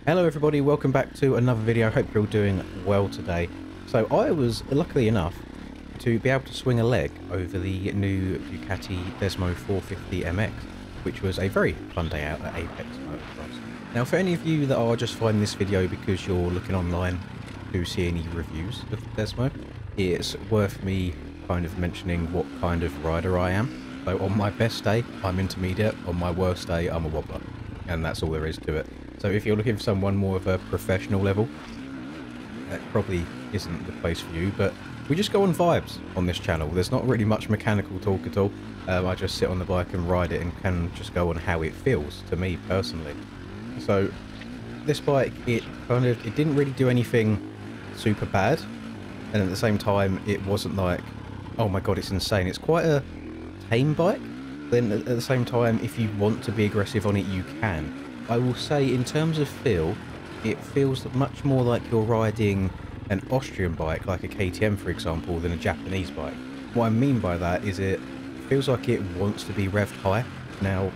Hello everybody, welcome back to another video. Hope you're all doing well today. So I was luckily enough to be able to swing a leg over the new Ducati Desmo450 MX, which was a very fun day out at Apex Motocross. Now for any of you that are just finding this video because you're looking online to see any reviews of the Desmo, it's worth me kind of mentioning what kind of rider I am. So on my best day, I'm intermediate, on my worst day, I'm a wobbler, and that's all there is to it. So if you're looking for someone more of a professional level, that probably isn't the place for you, but we just go on vibes on this channel. There's not really much mechanical talk at all. I just sit on the bike and ride it and can just go on how it feels to me personally. So this bike, it didn't really do anything super bad, and at the same time it wasn't like, oh my god, it's insane. It's quite a tame bike. Then at the same time, if you want to be aggressive on it, you can. I will say, in terms of feel, it feels much more like you're riding an Austrian bike, like a KTM for example, than a Japanese bike. What I mean by that is it feels like it wants to be revved high. Now,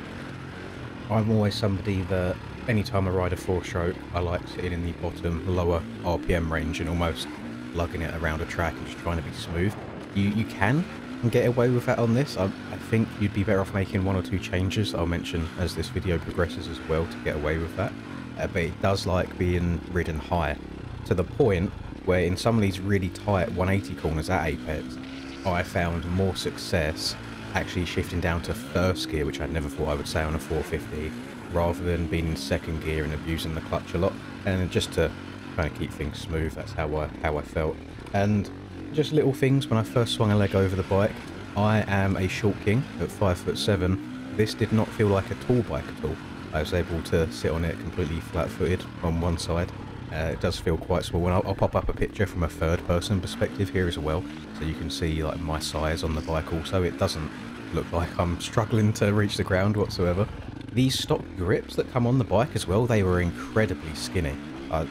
I'm always somebody that anytime I ride a 4-stroke, I like sitting in the bottom, lower RPM range and almost lugging it around a track and just trying to be smooth. You can get away with that on this. I think you'd be better off making 1 or 2 changes I'll mention as this video progresses as well to get away with that. But it does like being ridden high, to the point where in some of these really tight 180 corners at Apex, I found more success actually shifting down to first gear, which I never thought I would say on a 450, rather than being in second gear and abusing the clutch a lot. And just to kind of keep things smooth, that's how I felt. And just little things. When I first swung a leg over the bike, I am a short king at 5'7". This did not feel like a tall bike at all. I was able to sit on it completely flat-footed on one side. It does feel quite small, and I'll pop up a picture from a third-person perspective here as well, so you can see like my size on the bike also. It doesn't look like I'm struggling to reach the ground whatsoever. These stock grips that come on the bike as well, they were incredibly skinny. I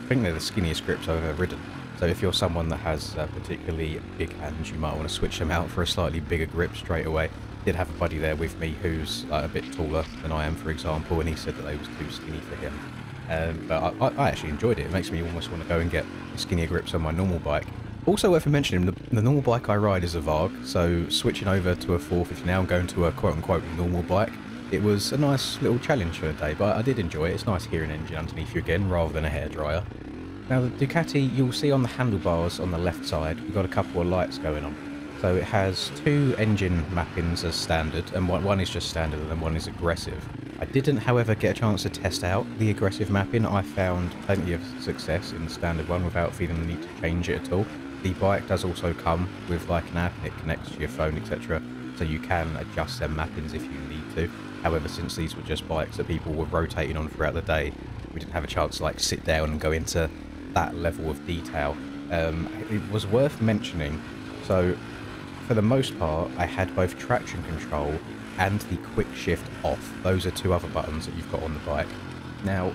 think they're the skinniest grips I've ever ridden. So if you're someone that has particularly big hands, you might want to switch them out for a slightly bigger grip straight away. Did have a buddy there with me who's a bit taller than I am, for example, and he said that they was too skinny for him. But I actually enjoyed it. It makes me almost want to go and get skinnier grips on my normal bike. Also worth mentioning, the normal bike I ride is a Varg, so switching over to a 450 now and going to a quote-unquote normal bike, it was a nice little challenge for a day, but I did enjoy it. It's nice hearing an engine underneath you again, rather than a hairdryer. Now the Ducati, you'll see on the handlebars on the left side, we've got a couple of lights going on. So it has 2 engine mappings as standard, and one is just standard and then one is aggressive. I didn't, however, get a chance to test out the aggressive mapping. I found plenty of success in the standard one without feeling the need to change it at all. The bike does also come with like an app, and it connects to your phone, etc. So you can adjust their mappings if you need to. However, since these were just bikes that people were rotating on throughout the day, we didn't have a chance to like sit down and go into that level of detail. It was worth mentioning, so for the most part I had both traction control and the quick shift off. Those are 2 other buttons that you've got on the bike. Now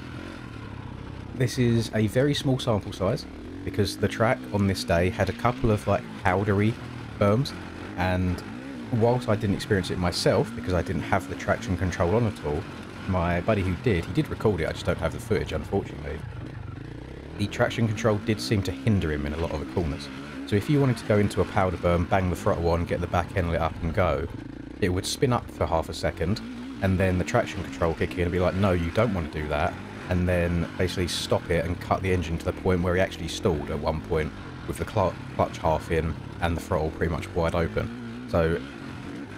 this is a very small sample size because the track on this day had a couple of like powdery berms, and whilst I didn't experience it myself because I didn't have the traction control on at all, my buddy who did, he did record it. I just don't have the footage, unfortunately. The traction control did seem to hinder him in a lot of the corners. So if you wanted to go into a powder berm, bang the throttle on, get the back end lit up and go, it would spin up for half a second, and then the traction control kick in and be like, no, you don't want to do that, and then basically stop it and cut the engine to the point where he actually stalled at one point with the clutch half in and the throttle pretty much wide open. So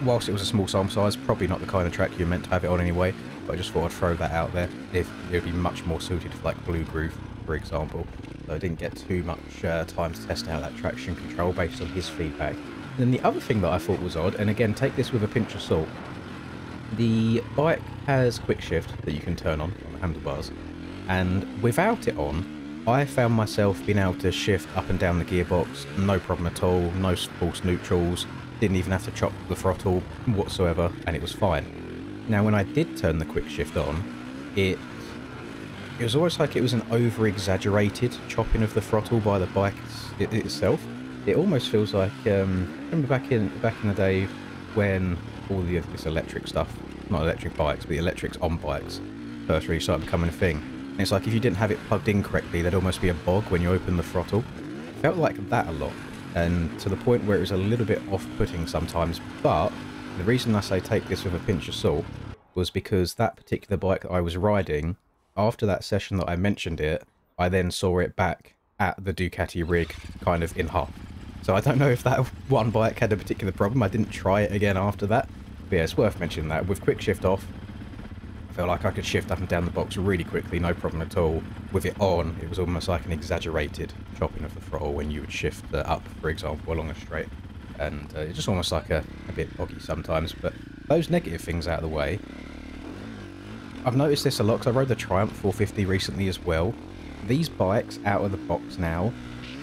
whilst it was a small sample size, probably not the kind of track you're meant to have it on anyway, but I just thought I'd throw that out there. If it would be much more suited for like Blue Groove, for example. So I didn't get too much time to test out that traction control based on his feedback. Then the other thing that I thought was odd, and again take this with a pinch of salt, the bike has quick shift that you can turn on the handlebars, and without it on, I found myself being able to shift up and down the gearbox, no problem at all, no false neutrals, didn't even have to chop the throttle whatsoever, and it was fine. Now when I did turn the quick shift on, it was almost like it was an over-exaggerated chopping of the throttle by the bike itself. It almost feels like, remember back in the day when all this electric stuff, not electric bikes, but the electrics on bikes first really started becoming a thing. And it's like if you didn't have it plugged in correctly, there'd almost be a bog when you open the throttle. Felt like that a lot, and to the point where it was a little bit off-putting sometimes. But the reason I say take this with a pinch of salt was because that particular bike that I was riding, after that session that I mentioned it, I then saw it back at the Ducati rig kind of in half. So I don't know if that one bike had a particular problem. I didn't try it again after that. But yeah, it's worth mentioning that. With quick shift off, I felt like I could shift up and down the box really quickly, no problem at all. With it on, it was almost like an exaggerated chopping of the throttle when you would shift up, for example, along a straight. And it's just almost like a bit boggy sometimes. But those negative things out of the way, I've noticed this a lot because I rode the Triumph 450 recently as well. These bikes out of the box now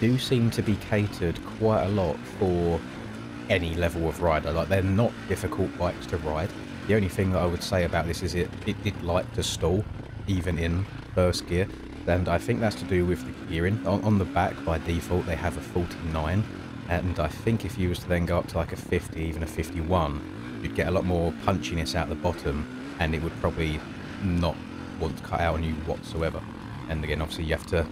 do seem to be catered quite a lot for any level of rider. Like, they're not difficult bikes to ride. The only thing that I would say about this is it did like to stall, even in first gear. And I think that's to do with the gearing. On the back, by default, they have a 49. And I think if you was to then go up to like a 50, even a 51, you'd get a lot more punchiness out the bottom, and it would probably not want to cut out on you whatsoever. And again, obviously you have to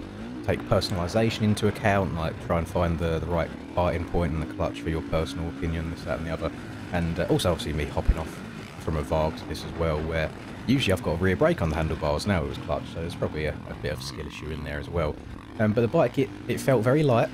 take personalisation into account, like try and find the right parting point in the clutch for your personal opinion, this, that and the other. And also obviously me hopping off from a Varg to this as well, where usually I've got a rear brake on the handlebars, now it was clutch, so there's probably a bit of skill issue in there as well. But the bike, it felt very light.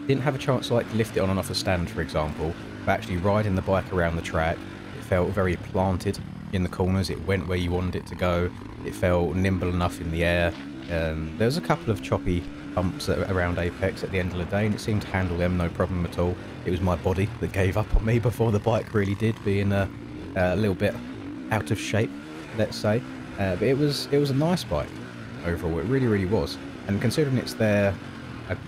Didn't have a chance to like lift it on and off a stand, for example, but actually riding the bike around the track, it felt very planted in the corners. It went where you wanted it to go. It felt nimble enough in the air. There was a couple of choppy bumps around Apex at the end of the day, and it seemed to handle them no problem at all. It was my body that gave up on me before the bike really did, being a little bit out of shape, let's say. But it was a nice bike overall. It really, really was. And considering it's their,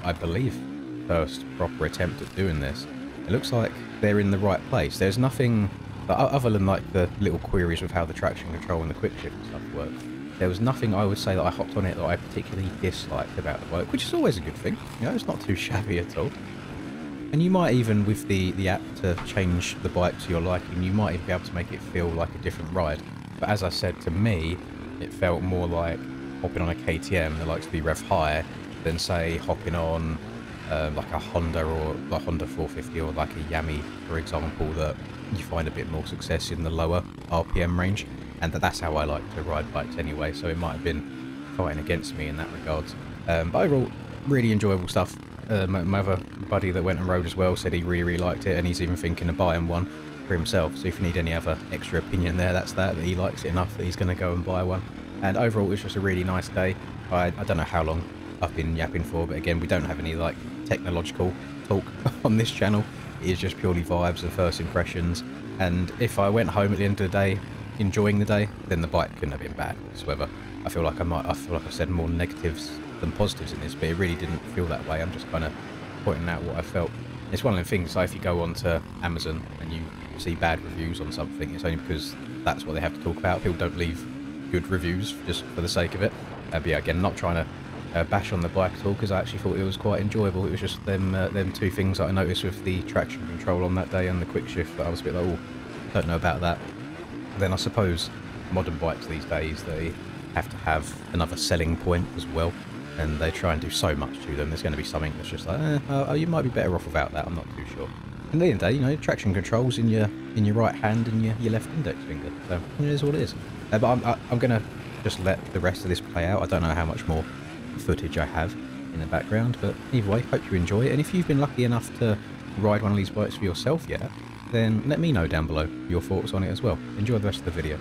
I believe, first proper attempt at doing this, it looks like they're in the right place. There's nothing, other than like the little queries with how the traction control and the quick shift and stuff work, there was nothing I would say that I hopped on it that I particularly disliked about the bike, which is always a good thing. You know, it's not too shabby at all. And you might even, with the app to change the bike to your liking, you might even be able to make it feel like a different ride. But as I said, to me, it felt more like hopping on a KTM that likes to be rev high than, say, hopping on like a Honda or like Honda 450 or like a Yami, for example, that you find a bit more success in the lower RPM range. And that's how I like to ride bikes anyway, so it might have been fighting against me in that regard. But overall, really enjoyable stuff. My other buddy that went and rode as well said he really, really liked it, and he's even thinking of buying one for himself. So if you need any other extra opinion there, that's that he likes it enough that he's going to go and buy one. And overall, it was just a really nice day. I don't know how long I've been yapping for, but again, we don't have any like technological talk on this channel. It is just purely vibes and first impressions. And if I went home at the end of the day enjoying the day, then the bike couldn't have been bad whatsoever. I feel like I said more negatives than positives in this, but it really didn't feel that way. I'm just kind of pointing out what I felt. It's one of the things, like if you go onto Amazon and you see bad reviews on something, it's only because that's what they have to talk about. People don't leave good reviews just for the sake of it. But yeah, again, not trying to bash on the bike at all, because I actually thought it was quite enjoyable. It was just them two things that I noticed with the traction control on that day and the quick shift that I was a bit like, oh, don't know about that. Then I suppose modern bikes these days, they have to have another selling point as well, and they try and do so much to them. There's going to be something that's just like, oh, you might be better off without that. I'm not too sure. And at the end of the day, you know, traction controls in your right hand and your left index finger. So it is what it is. But I'm going to just let the rest of this play out. I don't know how much more footage I have in the background, but either way, hope you enjoy it. And if you've been lucky enough to ride one of these bikes for yourself yet, then let me know down below your thoughts on it as well. Enjoy the rest of the video.